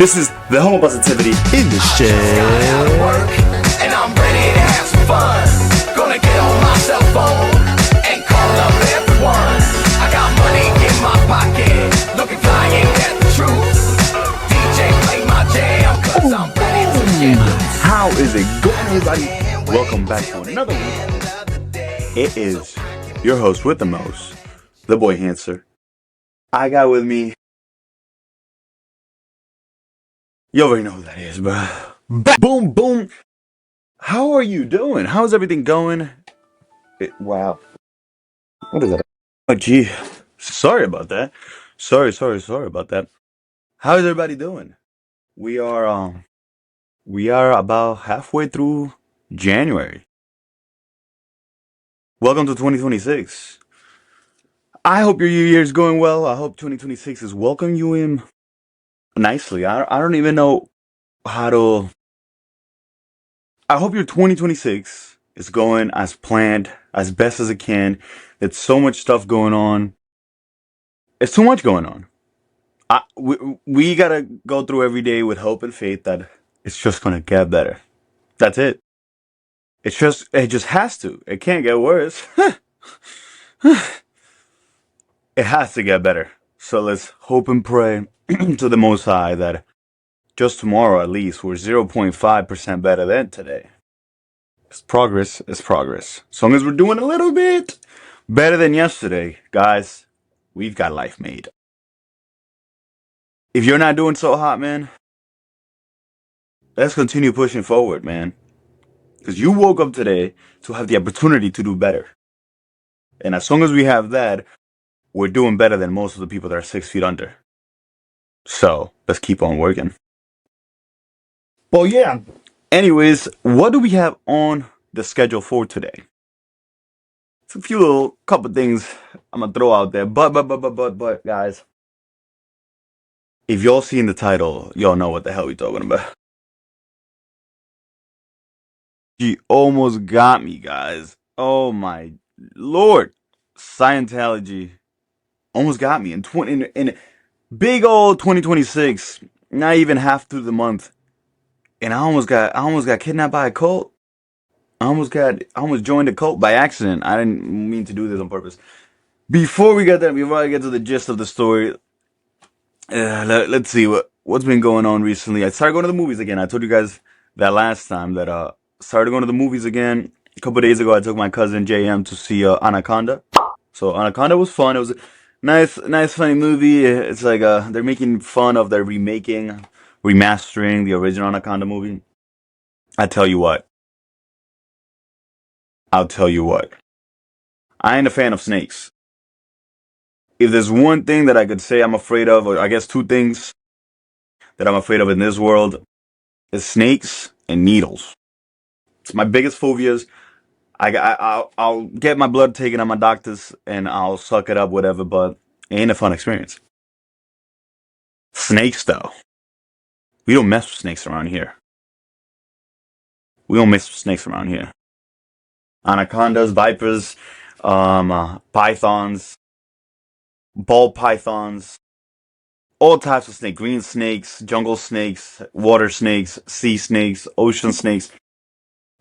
This is the home of positivity in the shed. And I'm ready to have some fun. Gonna get on my cell phone and call up everyone. I got money in my pocket, looking fly, ain't that the truth? DJ play my jam, cause I'm ready to get loose. How is it going, everybody? Welcome back to another week. It is your host with the most, the boy Hancer. I got with me, you already know who that is, bro. Boom, boom. How are you doing? How's everything going? Wow. What is that? Oh, gee. Sorry about that. Sorry about that. How's everybody doing? We are about halfway through January. Welcome to 2026. I hope your year is going well. I hope 2026 is welcoming you in nicely. I don't even know how to. I hope your 2026 is going as planned, as best as it can. There's so much stuff going on. It's too much going on. We gotta go through every day with hope and faith that it's just gonna get better. That's it. It just has to. It can't get worse. It has to get better. So let's hope and pray to the Most High that just tomorrow at least we're 0.5% better than today. It's progress. It's progress. As long as we're doing a little bit better than yesterday, guys, we've got life made. If you're not doing so hot, man, let's continue pushing forward, man. Because you woke up today to have the opportunity to do better. And as long as we have that, we're doing better than most of the people that are 6 feet under. So let's keep on working. Well, yeah. Anyways, what do we have on the schedule for today? It's a few little couple things I'm gonna throw out there. But, guys, if y'all seen the title, y'all know what the hell we talking about. She almost got me, guys. Oh my lord, Scientology almost got me in big old 2026. Not even half through the month, and I almost got kidnapped by a cult. I almost joined a cult by accident. I didn't mean to do this on purpose. Before I get to the gist of the story, let's see what's been going on recently. I started going to the movies again. I told you guys that last time that started going to the movies again. A couple days ago, I took my cousin JM to see Anaconda. So Anaconda was fun. It was a nice, funny movie. It's like they're making fun of their remastering the original Anaconda movie. I tell you what. I'll tell you what. I ain't a fan of snakes. If there's one thing that I could say I'm afraid of, or I guess two things that I'm afraid of in this world, is snakes and needles. It's my biggest phobias. I'll get my blood taken at my doctor's and I'll suck it up, whatever, but it ain't a fun experience. Snakes, though. We don't mess with snakes around here. We don't mess with snakes around here. Anacondas, vipers, pythons, ball pythons, all types of snakes. Green snakes, jungle snakes, water snakes, sea snakes, ocean snakes.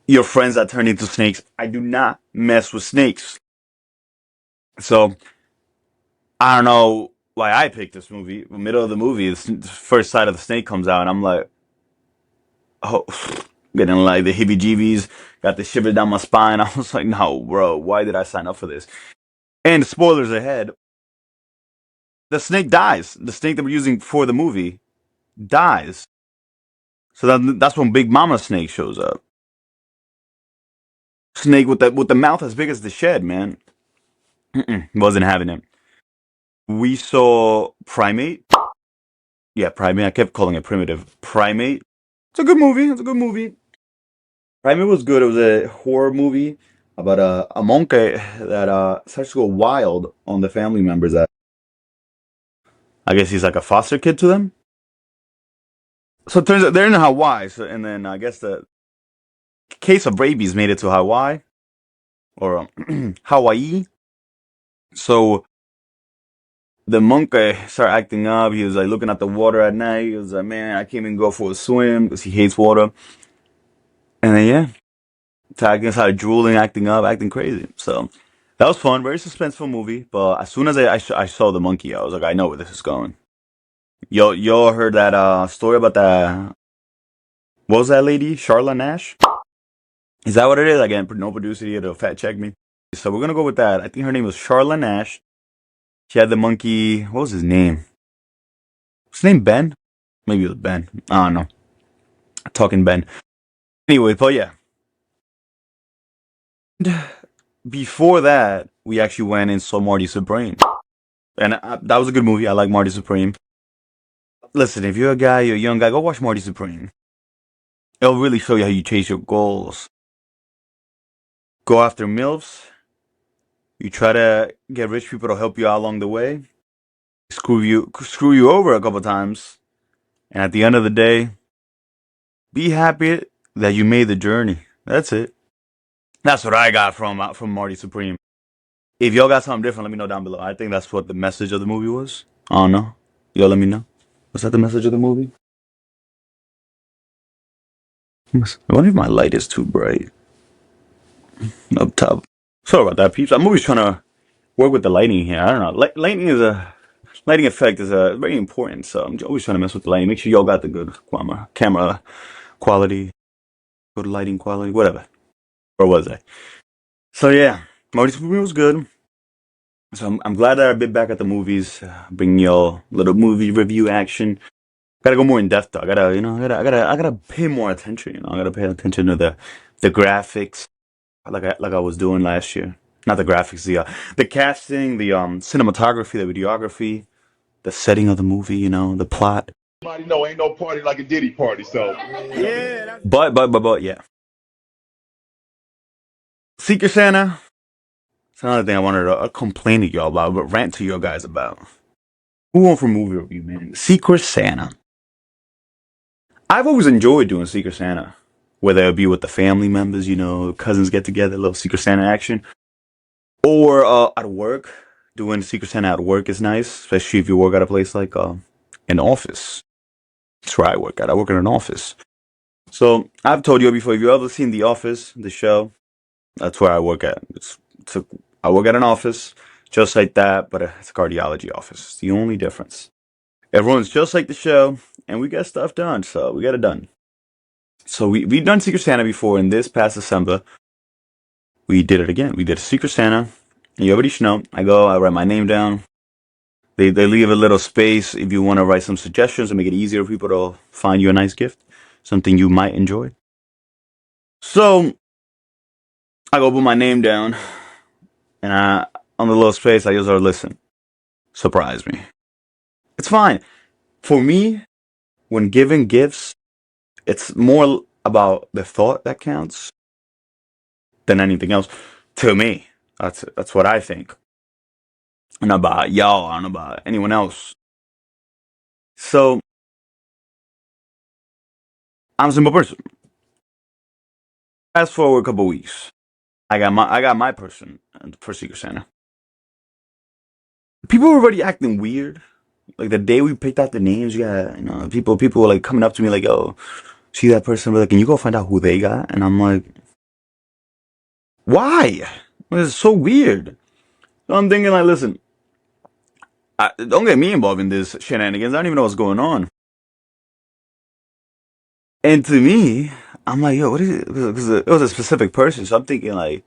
Your friends that turn into snakes. I do not mess with snakes. So, I don't know why I picked this movie. In the middle of the movie, the first sight of the snake comes out, and I'm like, oh, getting like the heebie-jeebies, got the shiver down my spine. I was like, no, bro, why did I sign up for this? And spoilers ahead, the snake dies. The snake that we're using for the movie dies. So that's when Big Mama Snake shows up. Snake with the mouth as big as the shed, man. Wasn't having it. We saw Primate. Yeah, Primate. I kept calling it Primitive. Primate. It's a good movie. Primate was good. It was a horror movie about a monkey that starts to go wild on the family members. That I guess he's like a foster kid to them. So it turns out they're in Hawaii. So, and then I guess the case of rabies made it to Hawaii or Hawaii. So the monkey started acting up. He was like looking at the water at night. He was like, man, I can't even go for a swim because he hates water. And then, yeah, Tiger started drooling, acting up, acting crazy. So that was fun. Very suspenseful movie. But as soon as I saw the monkey, I was like, I know where this is going. Y'all heard that story about that? What was that lady? Charlotte Nash? Is that what it is? Again, no producer here to fact check me. So we're gonna go with that. I think her name was Charlotte Nash. She had the monkey. What was his name? His name Ben? Maybe it was Ben. I don't know. Talking Ben. Anyway, but yeah. Before that, we actually went and saw Marty Supreme, and that was a good movie. I like Marty Supreme. Listen, if you're a guy, you're a young guy, go watch Marty Supreme. It'll really show you how you chase your goals. Go after milfs. You try to get rich people to help you out along the way. Screw you over a couple times, and at the end of the day, be happy that you made the journey. That's it. That's what I got from Marty Supreme. If y'all got something different, let me know down below. I think that's what the message of the movie was. I don't know. Y'all let me know. Was that the message of the movie? I wonder if my light is too bright up top. Sorry about that, peeps. I'm always trying to work with the lighting here. I don't know. Lighting effect is very important. So I'm always trying to mess with the lighting. Make sure y'all got the good camera quality, good lighting quality, whatever. Where was I? So yeah, Marty's movie was good. So I'm glad that I've been back at the movies, bringing y'all a little movie review action. Gotta go more in depth though. I gotta, I gotta pay more attention. I gotta pay attention to the graphics, like I was doing last year. Not the graphics, the casting, the cinematography, the videography, the setting of the movie. The plot. Everybody know ain't no party like a Diddy party, so But yeah, Secret Santa. It's another thing I wanted to complain to y'all about, but rant to you guys about. Who won for movie review, man? Secret Santa. I've always enjoyed doing Secret Santa, whether it be with the family members, cousins get together, little Secret Santa action, or at work. Doing Secret Santa at work is nice, especially if you work at a place like an office. That's where I work at. I work in an office. So I've told you before, if you've ever seen The Office, the show, that's where I work at. I work at an office just like that, but it's a cardiology office. It's the only difference. Everyone's just like the show, and we get stuff done, so we get it done. So we've done Secret Santa before, and this past December, we did it again. We did Secret Santa. And you already know. I write my name down. They leave a little space if you want to write some suggestions and make it easier for people to find you a nice gift, something you might enjoy. So I go put my name down, and on the little space, I just start listen. Surprise me. It's fine. For me, when giving gifts, it's more about the thought that counts than anything else. To me, that's what I think. And about y'all, and about anyone else. So I'm a simple person. Fast forward a couple weeks, I got my person for Secret Santa. People were already acting weird. Like the day we picked out the names, people were like coming up to me like, "Yo, see that person?" But like, can you go find out who they got? And I'm like, why? It's so weird. So I'm thinking like, listen, don't get me involved in this shenanigans. I don't even know what's going on. And to me, I'm like, yo, what is it? Because it was a specific person, so I'm thinking like,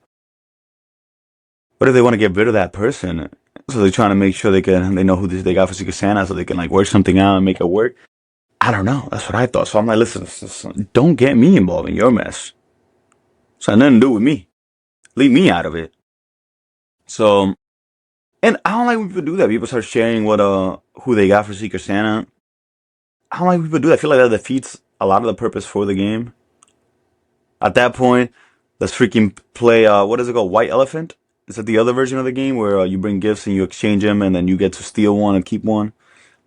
what if they want to get rid of that person? So they're trying to make sure they know who they got for Secret Santa, so they can like work something out and make it work. I don't know. That's what I thought. So I'm like, listen, don't get me involved in your mess. It's got nothing to do with me. Leave me out of it. So, and I don't like when people do that. People start sharing who they got for Secret Santa. I don't like when people do that. I feel like that defeats a lot of the purpose for the game. At that point, let's freaking play, what is it called? White Elephant? Is that the other version of the game where you bring gifts and you exchange them and then you get to steal one and keep one?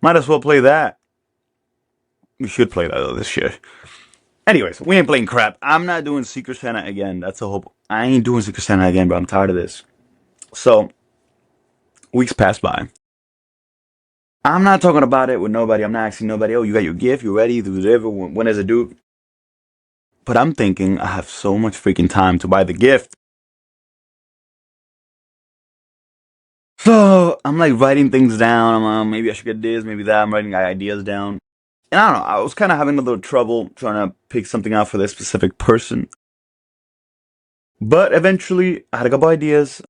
Might as well play that. We should play that though this year. Anyways, we ain't playing crap. I'm not doing Secret Santa again. That's a hope. I ain't doing Secret Santa again, but I'm tired of this. So, weeks pass by. I'm not talking about it with nobody. I'm not asking nobody, oh, you got your gift? You ready? Whatever. When is it due? But I'm thinking, I have so much freaking time to buy the gift. So I'm like writing things down. Maybe I should get this, maybe that. I'm writing ideas down. And I don't know. I was kind of having a little trouble trying to pick something out for this specific person. But eventually, I had a couple ideas.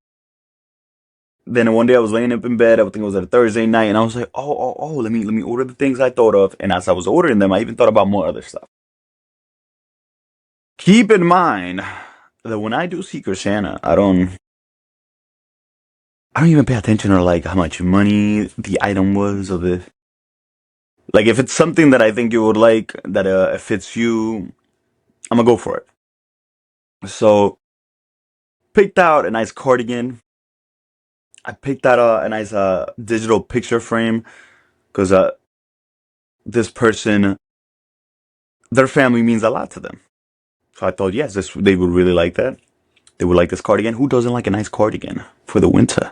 Then one day I was laying up in bed. I think it was a Thursday night, and I was like, oh, let me order the things I thought of. And as I was ordering them, I even thought about more other stuff. Keep in mind that when I do Secret Santa, I don't even pay attention to like how much money the item was of it. Like if it's something that I think you would like that fits you, I'm gonna go for it. So picked out a nice cardigan. I picked out a nice digital picture frame because this person, their family means a lot to them. So I thought, yes, they would really like that. They would like this cardigan. Who doesn't like a nice cardigan for the winter?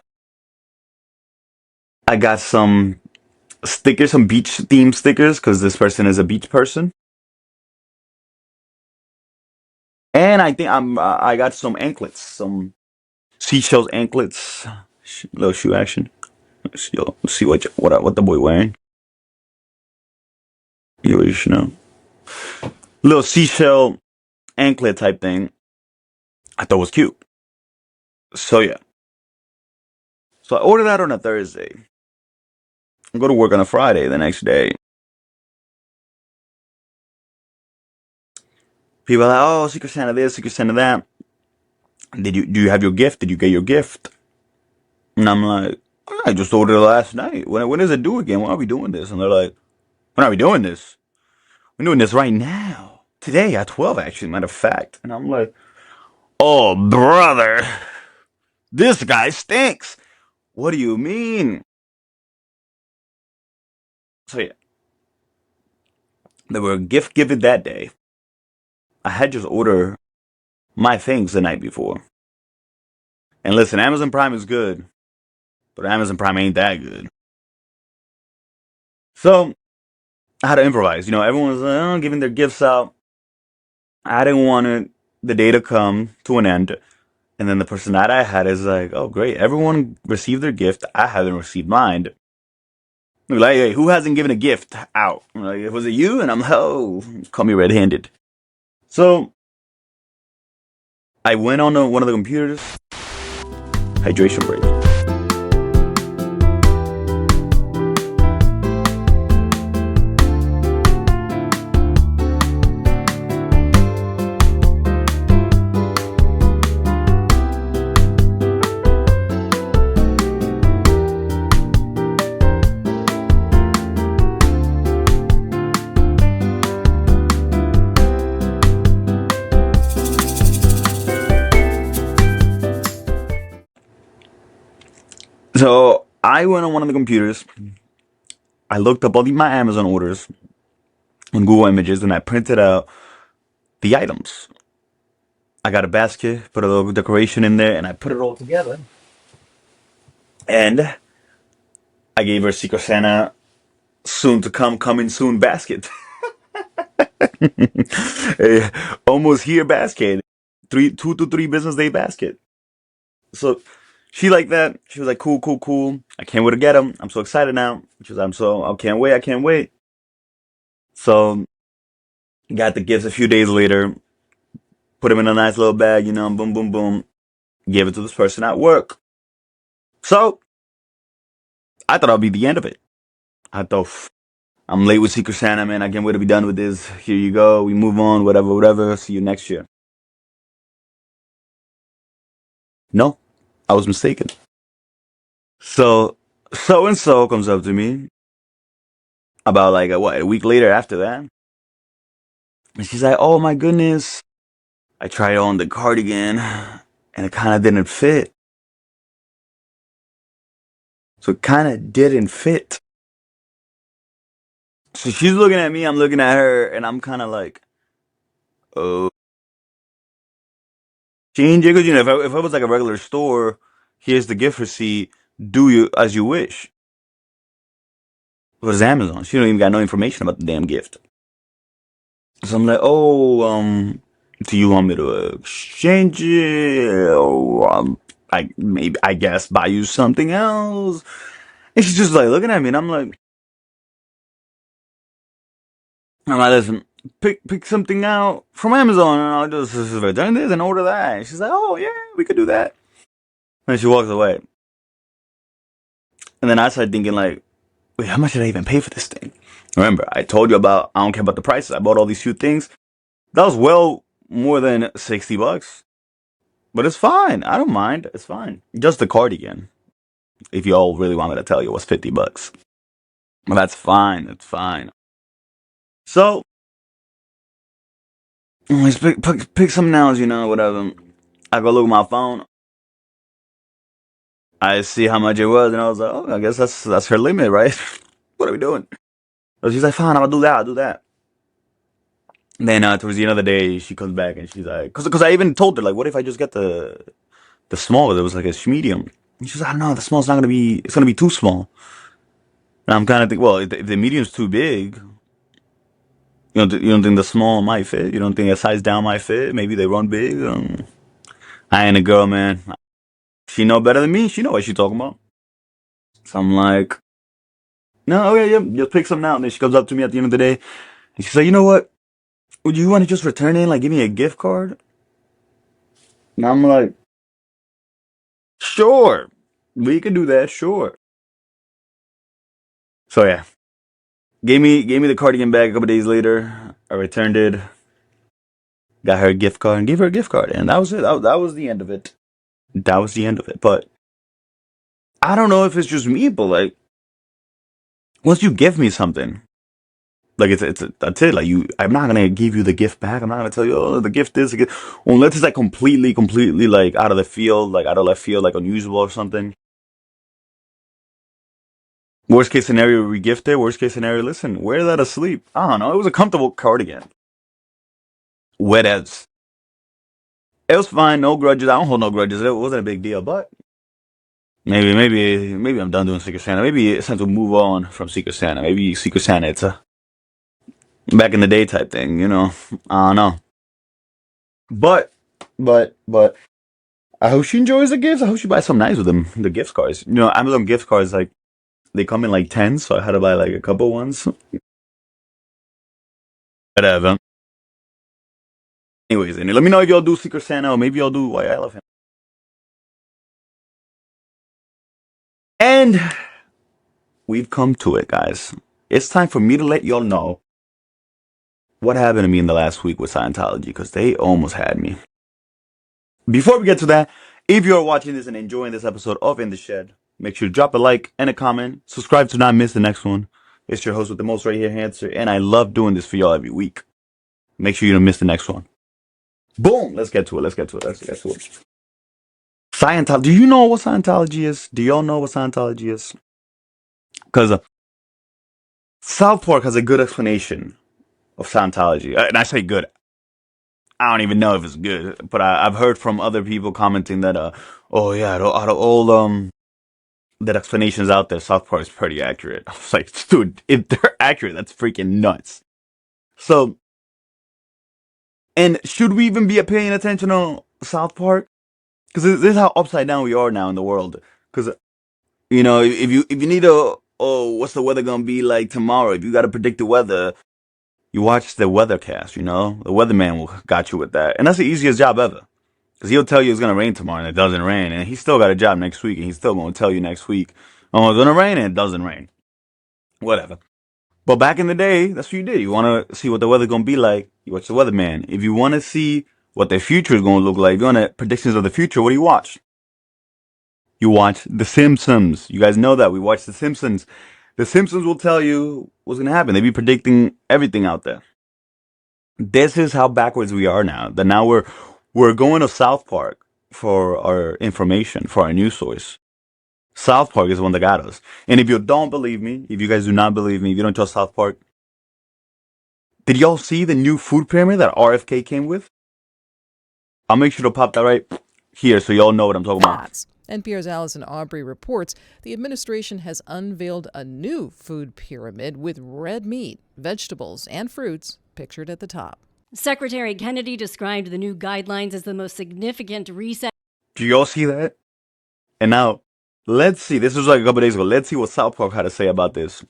I got some stickers, some beach themed stickers, because this person is a beach person. And I think I got some anklets, some seashells anklets, little shoe action. Let's see what the boy wearing. You should know. Little seashell anklet type thing. I thought was cute. So yeah. So I ordered that on a Thursday. I go to work on a Friday the next day. People are like, oh, Secret Santa this, Secret Santa that. Do you have your gift? Did you get your gift? And I'm like, I just ordered it last night. When is it due again? When are we doing this? And they're like, when are we doing this? We're doing this right now. Today at 12, actually, matter of fact. And I'm like, oh, brother, this guy stinks. What do you mean? So yeah, they were gift given that day. I had just ordered my things the night before. And listen, Amazon Prime is good, but Amazon Prime ain't that good. So I had to improvise. You know, everyone's giving their gifts out. I didn't want the day to come to an end. And then the person that I had is like, oh, great. Everyone received their gift. I haven't received mine. Like, hey, who hasn't given a gift out? I'm like, was it you? And I'm like, oh, call me red-handed. So I went on one of the computers, hydration break. So I went on one of the computers. I looked up all my Amazon orders on Google Images, and I printed out the items. I got a basket, put a little decoration in there, and I put it all together. And I gave her Secret Santa soon to come, coming soon basket. A almost here basket. 2 to 3 business day basket. So she liked that. She was like, cool, cool, cool. I can't wait to get them. I'm so excited now. She was, I can't wait, I can't wait. So got the gifts a few days later. Put them in a nice little bag, boom, boom, boom. Gave it to this person at work. So I thought I'd be the end of it. I thought, I'm late with Secret Santa, man. I can't wait to be done with this. Here you go. We move on, whatever, whatever. See you next year. No, I was mistaken. So and so comes up to me about like a week later after that. And she's like, oh my goodness. I tried on the cardigan and it kind of didn't fit. So it kind of didn't fit. So she's looking at me, I'm looking at her, and I'm kind of like, oh. Change it, because if I was like a regular store, here's the gift receipt, do you as you wish. was Amazon. She don't even got no information about the damn gift. So I'm like, oh, do you want me to exchange it? Or, I guess buy you something else. And she's just like looking at me, and I'm like, listen, pick something out from Amazon, and I'll just return this and order that. And she's like, oh yeah, we could do that. And she walks away. And then I started thinking like, wait, how much did I even pay for this thing? Remember, I told you about I don't care about the prices. I bought all these few things. That was well more than $60. But it's fine. I don't mind. It's fine. Just the cardigan. If you all really want me to tell you, was $50. Well, that's fine. It's fine. So let's pick some nouns, whatever. I go look at my phone. I see how much it was, and I was like, oh, I guess that's her limit, right? What are we doing? So she's like, fine, I'll do that. I'll do that. Then towards the end of the day, she comes back and she's like, because I even told her like, what if I just get the small? It was like a medium. And she's like, I don't know, the small's not gonna be. It's gonna be too small. And I'm kind of thinking, well, if the medium's too big, you don't think the small might fit? You don't think a size down might fit? Maybe they run big. I ain't a girl, man. She know better than me. She know what she talking about. So I'm like, no, okay, yeah, just pick something out. And then she comes up to me at the end of the day, and she's like, you know what? Would you want to just return it, like give me a gift card? And I'm like, sure, we can do that, sure. So yeah, gave me the cardigan back a couple days later. I returned it, got her a gift card, and gave her a gift card, and that was it. That was the end of it. That was the end of it. But I don't know if it's just me, but like once you give me something, like that's it. Like I'm not gonna give you the gift back. I'm not gonna tell you, oh, the gift is a gift, unless it's like completely like out of the field, like out of left field, like unusual or something. Worst case scenario, we gift it. Worst case scenario, listen, wear that asleep. I don't know. It was a comfortable cardigan. Wet as. It was fine. No grudges. I don't hold no grudges. It wasn't a big deal. But maybe I'm done doing Secret Santa. Maybe it's time to move on from Secret Santa. Maybe Secret Santa, it's a back in the day type thing. I don't know. But, but, I hope she enjoys the gifts. I hope she buys some nice with them. The gift cards. Amazon gift cards, like, they come in like 10, so I had to buy like a couple ones. Whatever. Anyways, and let me know if y'all do Secret Santa or maybe y'all do White Elephant. And we've come to it, guys. It's time for me to let y'all know what happened to me in the last week with Scientology, because they almost had me. Before we get to that, if you're watching this and enjoying this episode of In the Shed, make sure to drop a like and a comment. Subscribe to not miss the next one. It's your host with the most right here, Hancer, and I love doing this for y'all every week. Make sure you don't miss the next one. Boom! Let's get to it. Scientology. Do you know what Scientology is? Do y'all know what Scientology is? Because South Park has a good explanation of Scientology. And I say good. I don't even know if it's good, but I've heard from other people commenting that, oh yeah, out of all that explanations out there, South Park is pretty accurate. I was like, dude, if they're accurate, that's freaking nuts. So, and should we even be paying attention on South Park? Because this is how upside down we are now in the world. Because if you need what's the weather gonna be like tomorrow? If you got to predict the weather, you watch the weathercast. The weatherman will got you with that, and that's the easiest job ever. Because he'll tell you it's gonna rain tomorrow and it doesn't rain, and he's still got a job next week, and he's still gonna tell you next week, oh, it's gonna rain and it doesn't rain. Whatever. But back in the day, that's what you did. You want to see what the weather's gonna be like, you watch the weatherman. If you want to see what the future is gonna look like, if you want predictions of the future, what do you watch? You watch The Simpsons. You guys know that we watch The Simpsons. The Simpsons will tell you what's gonna happen. They be predicting everything out there. This is how backwards we are now. That now we're going to South Park for our information, for our news source. South Park is the one that got us. And if you don't believe me, if you guys do not believe me, if you don't trust South Park, did y'all see the new food pyramid that RFK came with? I'll make sure to pop that right here so y'all know what I'm talking about. NPR's Allison Aubrey reports the administration has unveiled a new food pyramid with red meat, vegetables, and fruits pictured at the top. Secretary Kennedy described the new guidelines as the most significant reset. Do y'all see that? And now, let's see. This was like a couple days ago. Let's see what South Park had to say about this.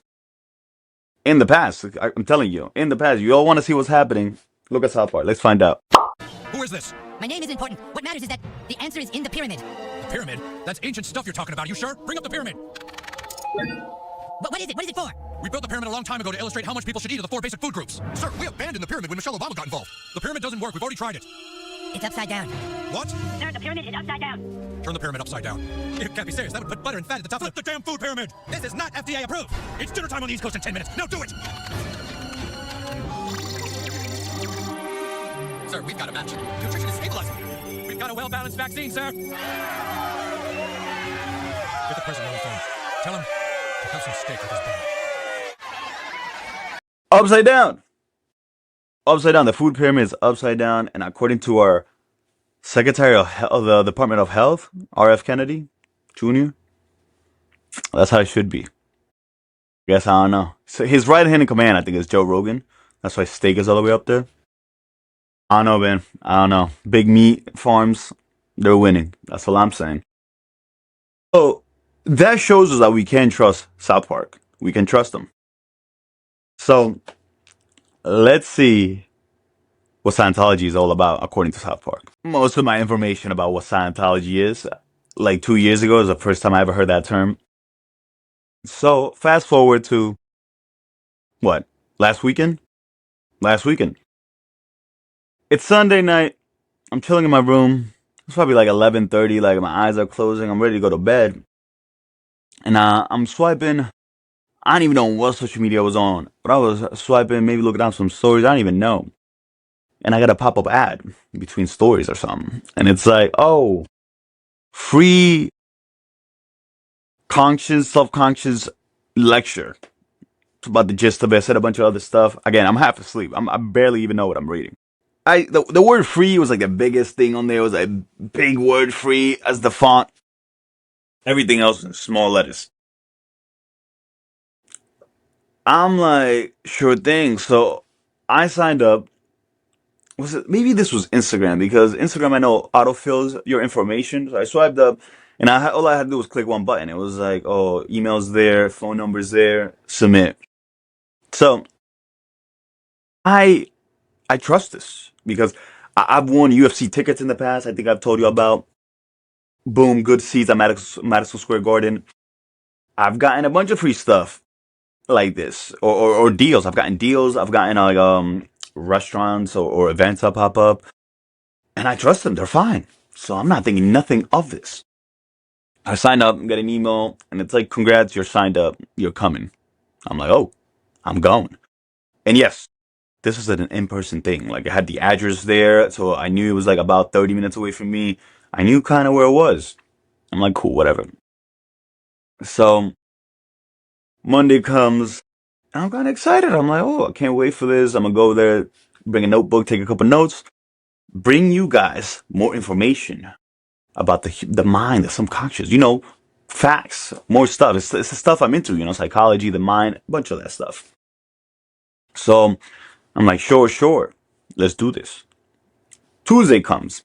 In the past, I'm telling you, in the past, you all want to see what's happening. Look at South Park. Let's find out. Who is this? My name is important. What matters is that the answer is in the pyramid. The pyramid? That's ancient stuff you're talking about. You sure? Bring up the pyramid. But what is it? What is it for? We built the pyramid a long time ago to illustrate how much people should eat of the 4 basic food groups. Sir, we abandoned the pyramid when Michelle Obama got involved. The pyramid doesn't work. We've already tried it. It's upside down. What? Sir, the pyramid is upside down. Turn the pyramid upside down. You can't be serious. That would put butter and fat at the top. Flip the damn food pyramid. This is not FDA approved. It's dinner time on the East Coast in 10 minutes. Now do it. Sir, we've got a match. Nutrition is stabilizing. We've got a well-balanced vaccine, sir. Get the president on the phone. Tell him to have some steak with his bun. Upside down. Upside down. The food pyramid is upside down. And according to our Secretary of the Department of Health, R.F. Kennedy Jr., that's how it should be. Guess I don't know. So his right hand in command, I think, is Joe Rogan. That's why steak is all the way up there. I don't know, man. I don't know. Big meat farms, they're winning. That's all I'm saying. So that shows us that we can trust South Park. We can trust them. So let's see what Scientology is all about, according to South Park. Most of my information about what Scientology is, like 2 years ago, is the first time I ever heard that term. So fast forward to what? Last weekend. It's Sunday night. I'm chilling in my room. It's probably like 11:30. Like my eyes are closing. I'm ready to go to bed. And I'm swiping. I don't even know what social media I was on, but I was swiping, maybe looking down some stories. I don't even know. And I got a pop-up ad between stories or something. And it's like, oh, free conscious, self-conscious lecture. It's about the gist of it. I said a bunch of other stuff. Again, I'm half asleep. I barely even know what I'm reading. The word free was like the biggest thing on there. It was a big word, free, as the font. Everything else in small letters. I'm like, sure thing. So I signed up. Maybe this was Instagram, because Instagram, I know, autofills your information. So I swiped up, and all I had to do was click one button. It was like, oh, email's there, phone number's there, submit. So I trust this because I've won UFC tickets in the past. I think I've told you about. Boom, good seats at Madison Square Garden. I've gotten a bunch of free stuff like this, or deals. I've gotten deals. I've gotten like restaurants or events that pop up, and I trust them. They're fine. So I'm not thinking nothing of this. I signed up, get an email, and it's like, congrats, you're signed up. You're coming. I'm like, oh, I'm going. And yes, this was an in-person thing. Like, I had the address there, so I knew it was like about 30 minutes away from me. I knew kind of where it was. I'm like, cool, whatever. So Monday comes, and I'm kind of excited. I'm like, oh, I can't wait for this. I'm going to go there, bring a notebook, take a couple notes, bring you guys more information about the mind, the subconscious, facts, more stuff. It's the stuff I'm into, psychology, the mind, a bunch of that stuff. So I'm like, sure, let's do this. Tuesday comes.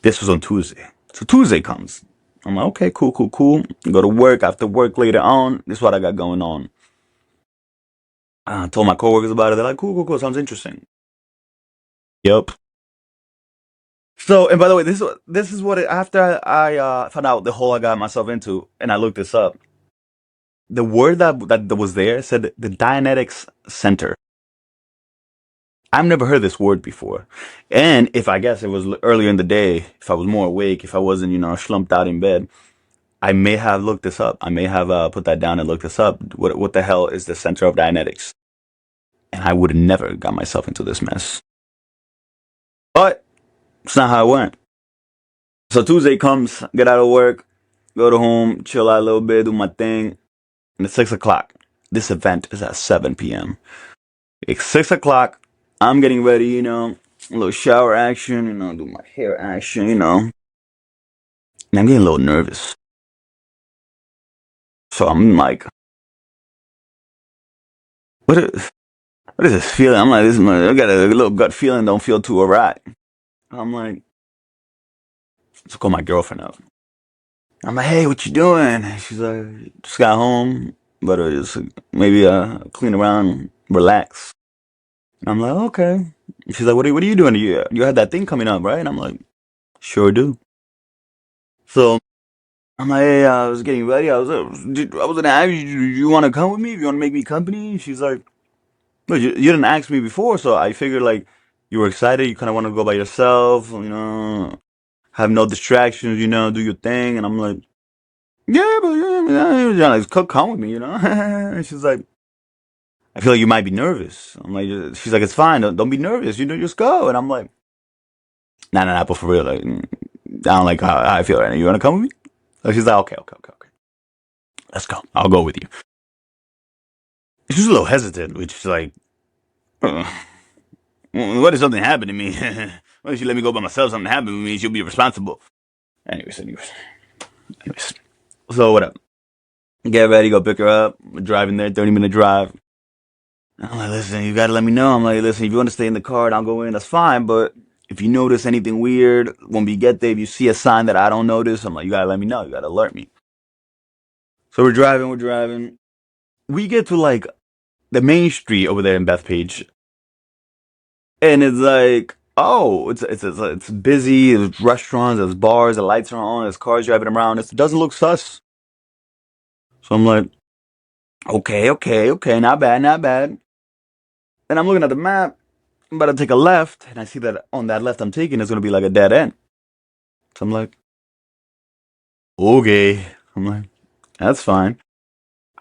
This was on Tuesday. So Tuesday comes. I'm like, okay, cool. Go to work. After work later on, this is what I got going on. I told my coworkers about it. They're like, cool. Sounds interesting. Yep. So, and by the way, this is what after I found out the hole I got myself into, and I looked this up. The word that was there said the Dianetics Center. I've never heard this word before. And if I guess it was earlier in the day, if I was more awake, if I wasn't, slumped out in bed, I may have looked this up. I may have put that down and looked this up. What the hell is the Center of Dianetics? And I would have never got myself into this mess. But it's not how it went. So Tuesday comes, get out of work, go to home, chill out a little bit, do my thing. And it's 6 o'clock. This event is at 7 p.m. It's 6 o'clock. I'm getting ready, a little shower action, do my hair action, and I'm getting a little nervous. So I'm like, what is, what is this feeling? I'm like, I got a little gut feeling, don't feel too alright. I'm like, let's call my girlfriend up. I'm like, hey, what you doing? She's like, just got home, but just maybe clean around, relax. And I'm like, okay. She's like, what are you doing? You had that thing coming up, right? And I'm like, sure do. So I'm like, hey, I was getting ready. I was gonna ask you, you want to come with me? If you want to make me company? She's like, no, you didn't ask me before, so I figured like you were excited. You kind of want to go by yourself, have no distractions, do your thing. And I'm like, yeah, but yeah, like, come with me, And she's like, I feel like you might be nervous. I'm like, she's like, it's fine. Don't be nervous. Just go. And I'm like, nah, but for real, like, I don't like how I feel right now. You want to come with me? So she's like, okay. Let's go. I'll go with you. She's a little hesitant, which is like, uh, what if something happened to me? What if she let me go by myself? Something happened to me, she'll be responsible. Anyways. So what up? Get ready, go pick her up. We're driving there, 30-minute drive. I'm like, listen, you gotta let me know. I'm like, listen, if you want to stay in the car and I'll go in, that's fine. But if you notice anything weird when we get there, if you see a sign that I don't notice, I'm like, you gotta let me know. You gotta alert me. So we're driving. We get to like the main street over there in Bethpage, and it's like, oh, it's busy. There's restaurants, there's bars, the lights are on, there's cars driving around. It doesn't look sus. So I'm like, okay, not bad. And I'm looking at the map. I'm about to take a left, and I see that on that left I'm taking is gonna be like a dead end. So I'm like, okay. I'm like, that's fine.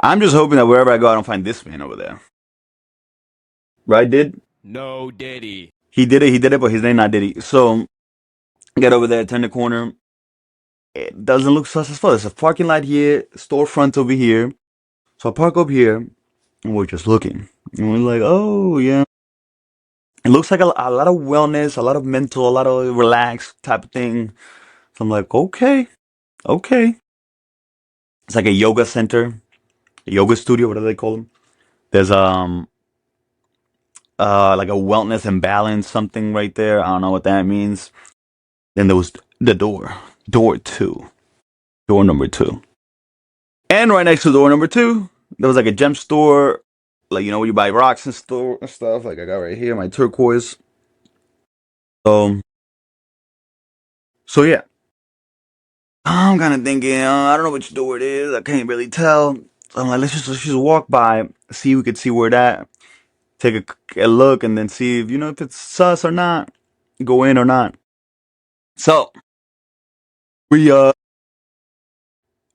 I'm just hoping that wherever I go, I don't find this man over there. Right, did? No, Diddy. He did it, but his name not Diddy. So get over there, turn the corner. It doesn't look sus as fuck. There's a parking lot here, storefront over here. So I park up here, and we're just looking. And we're like, oh, yeah. It looks like a lot of wellness, a lot of mental, a lot of relaxed type of thing. So I'm like, okay. It's like a yoga center, a yoga studio, whatever they call them. There's like a wellness and balance something right there. I don't know what that means. Then there was the door two, door number two, and right next to door number two, there was like a gem store, like where you buy rocks and store and stuff. Like I got right here my turquoise. So yeah, I'm kind of thinking, I don't know which door it is. I can't really tell. So I'm like, let's just walk by, see if we could see where that. Take a look and then see if it's sus or not. Go in or not. So we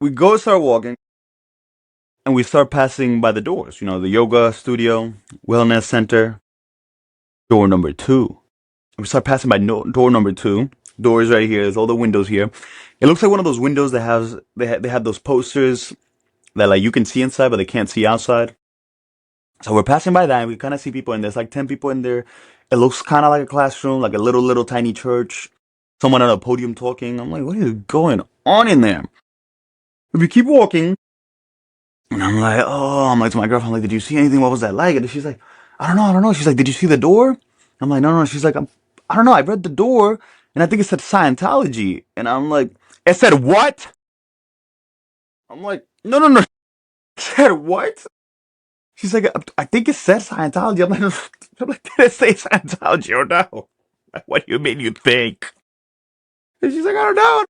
we go start walking and we start passing by the doors. The yoga studio, wellness center, door number two. We start passing by door number two. Doors right here. There's all the windows here. It looks like one of those windows that has they have those posters that like you can see inside but they can't see outside. So we're passing by that and we kind of see people in there. There's like 10 people in there. It looks kind of like a classroom, like a little tiny church. Someone on a podium talking. I'm like, what is going on in there? If we keep walking, and I'm like to my girlfriend, I'm like, did you see anything? What was that like? And she's like, I don't know. She's like, did you see the door? I'm like, no. She's like, I don't know. I read the door, and I think it said Scientology. And I'm like, it said what? I'm like, no. It said what? She's like, I think it said Scientology. I'm like, did it say Scientology or no? What do you mean you think? And she's like, I don't know.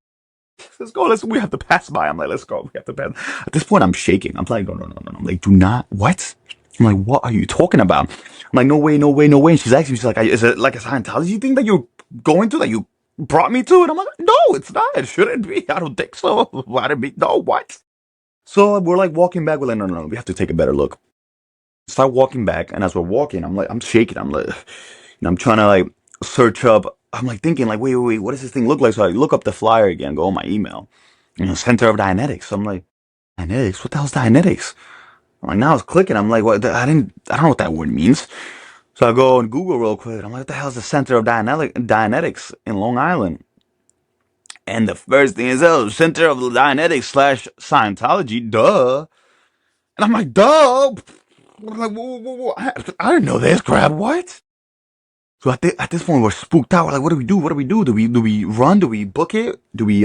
Let's go. We have to pass by. I'm like, let's go. We have to pass. At this point, I'm shaking. I'm like, no. I'm like, do not. What? I'm like, what are you talking about? I'm like, no way. And she's asking me, she's like, is it like a Scientology thing that you're going to, that you brought me to? And I'm like, no, it's not. It shouldn't be. I don't think so. Why did me? No, what? So we're like walking back. We're like, no. We have to take a better look. Start walking back. And as we're walking, I'm shaking. I'm like, I'm trying to like search up. I'm like thinking like, wait, what does this thing look like? So I look up the flyer again, go on my email, Center of Dianetics. So I'm like, Dianetics? What the hell's Dianetics? I'm like, now it's clicking. I'm like, what? I don't know what that word means. So I go on Google real quick. I'm like, what the hell's the Center of Dianetics in Long Island? And the first thing is, oh, Center of Dianetics slash Scientology, duh. And I'm like, duh. I'm like, whoa. I didn't know this crap. What? So at this point, we're spooked out. We're like, what do we do? What do we do? Do we run? Do we book it? Do we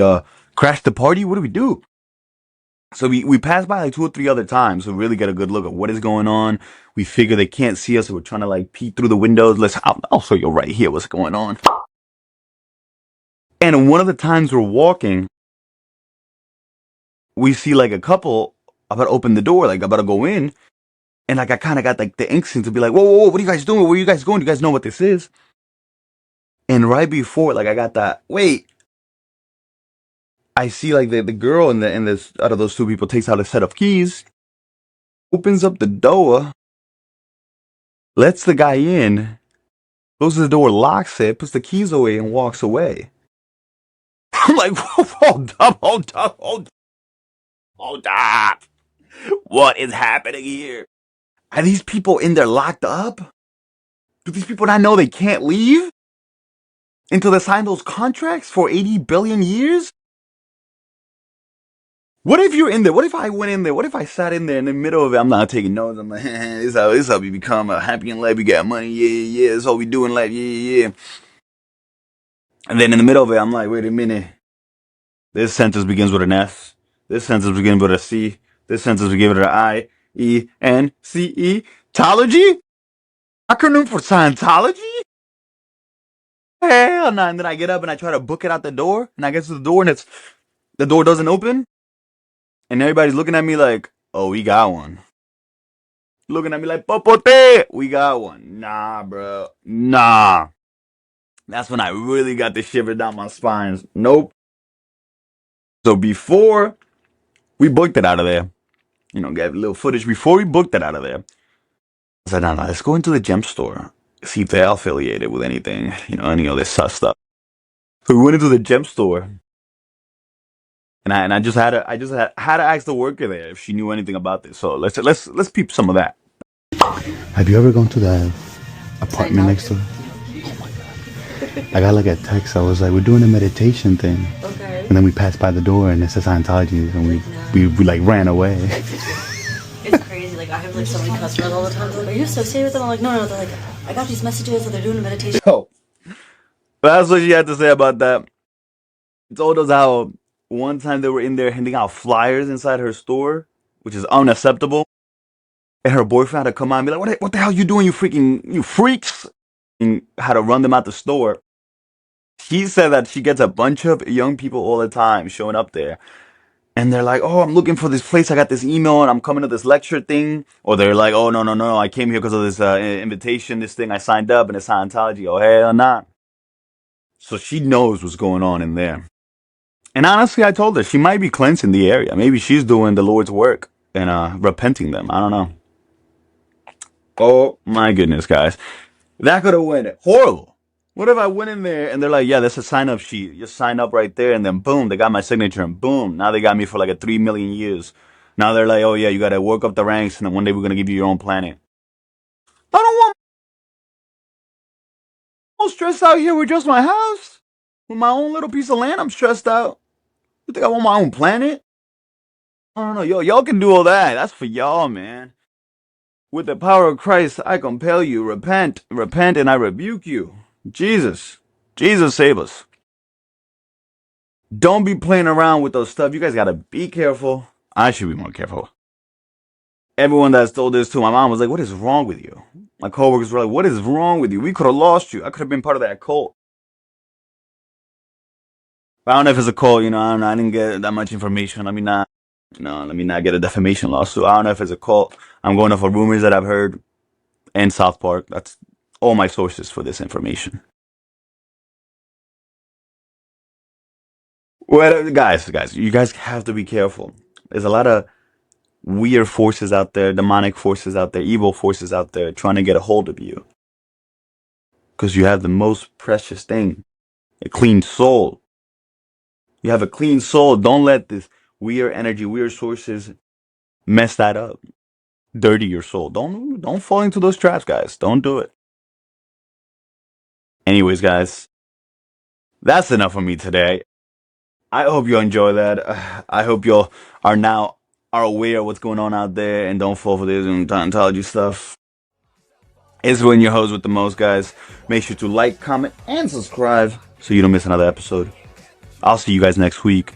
crash the party? What do we do? So we pass by like 2 or 3 other times to really get a good look at what is going on. We figure they can't see us, so we're trying to like peek through the windows. I'll show you right here what's going on. And one of the times we're walking, we see like a couple about to open the door, like about to go in. And like I kind of got like the instinct to be like, whoa, what are you guys doing? Where are you guys going? Do you guys know what this is? And right before, like I got that, wait, I see like the girl in this out of those two people takes out a set of keys, opens up the door, lets the guy in, closes the door, locks it, puts the keys away, and walks away. I'm like, hold up. What is happening here? Are these people in there locked up? Do these people not know they can't leave until they sign those contracts for 80 billion years? What if you're in there? What if I went in there? What if I sat in there in the middle of it? I'm not taking notes. I'm like, this how we become a happy in life. We got money. Yeah. This is all we do in life. Yeah. And then in the middle of it, I'm like, wait a minute. This sentence begins with an S. This sentence begins with a C. This sentence begins with an I-E-N-C-E. Tology? Acronym for Scientology? Hell no. And then I get up and I try to book it out the door. And I get to the door and the door doesn't open. And everybody's looking at me like, oh, we got one. Looking at me like, Popote, we got one. Nah, bro. Nah. That's when I really got the shiver down my spine. Nope. So before we booked it out of there, get a little footage. Before we booked it out of there, I said, no, let's go into the gem store. See if they're affiliated with anything, any of this sus stuff. So we went into the gem store. And I just had to ask the worker there if she knew anything about this. So let's peep some of that. Have you ever gone to that apartment next door? Oh my god! I got like a text. I was like, we're doing a meditation thing. Okay. And then we passed by the door and it says Scientology, and we like ran away. It's crazy. Like I have like so many customers all the time. They're like, are you associated with them? I'm like, no. They're like, I got these messages that they're doing a meditation. Yo, that's what she had to say about that. Told us how one time they were in there handing out flyers inside her store, which is unacceptable. And her boyfriend had to come out and be like, what the hell you doing, you freaks? And had to run them out the store. She said that she gets a bunch of young people all the time showing up there. And they're like, oh, I'm looking for this place. I got this email and I'm coming to this lecture thing. Or they're like, oh, no. I came here because of this invitation, this thing I signed up and it's Scientology. Oh, hell nah. So she knows what's going on in there. And honestly, I told her she might be cleansing the area. Maybe she's doing the Lord's work and repenting them. I don't know. Oh my goodness, guys. That could have went horrible. What if I went in there and they're like, yeah, that's a sign up sheet. Just sign up right there. And then boom, they got my signature and boom, now they got me for like 3 million years. Now they're like, oh yeah, you got to work up the ranks and then one day we're going to give you your own planet. I don't want I'm stressed out here with just my house. With my own little piece of land, I'm stressed out. You think I want my own planet? I don't know. Y'all can do all that. That's for y'all, man. With the power of Christ, I compel you. Repent, and I rebuke you. Jesus save us. Don't be playing around with those stuff. You guys gotta be careful. I should be more careful. Everyone that's told this to my mom was like, what is wrong with you? My coworkers were like, what is wrong with you? We could have lost you. I could have been part of that cult. I don't know if it's a cult, I don't know. I didn't get that much information. Let me not get a defamation lawsuit. I don't know if it's a cult. I'm going off of rumors that I've heard in South Park. That's all my sources for this information. Well, guys, you guys have to be careful. There's a lot of weird forces out there, demonic forces out there, evil forces out there trying to get a hold of you. Because you have the most precious thing, a clean soul. You have a clean soul. Don't let this weird energy, weird sources mess that up. Dirty your soul. Don't fall into those traps, guys. Don't do it. Anyways, guys, that's enough for me today. I hope you enjoy that. I hope you are aware of what's going on out there and don't fall for this Scientology stuff. It's when your host with the most, guys. Make sure to like, comment, and subscribe so you don't miss another episode. I'll see you guys next week.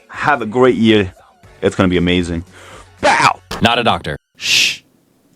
Have a great year. It's gonna be amazing. Bow! Not a doctor. Shh.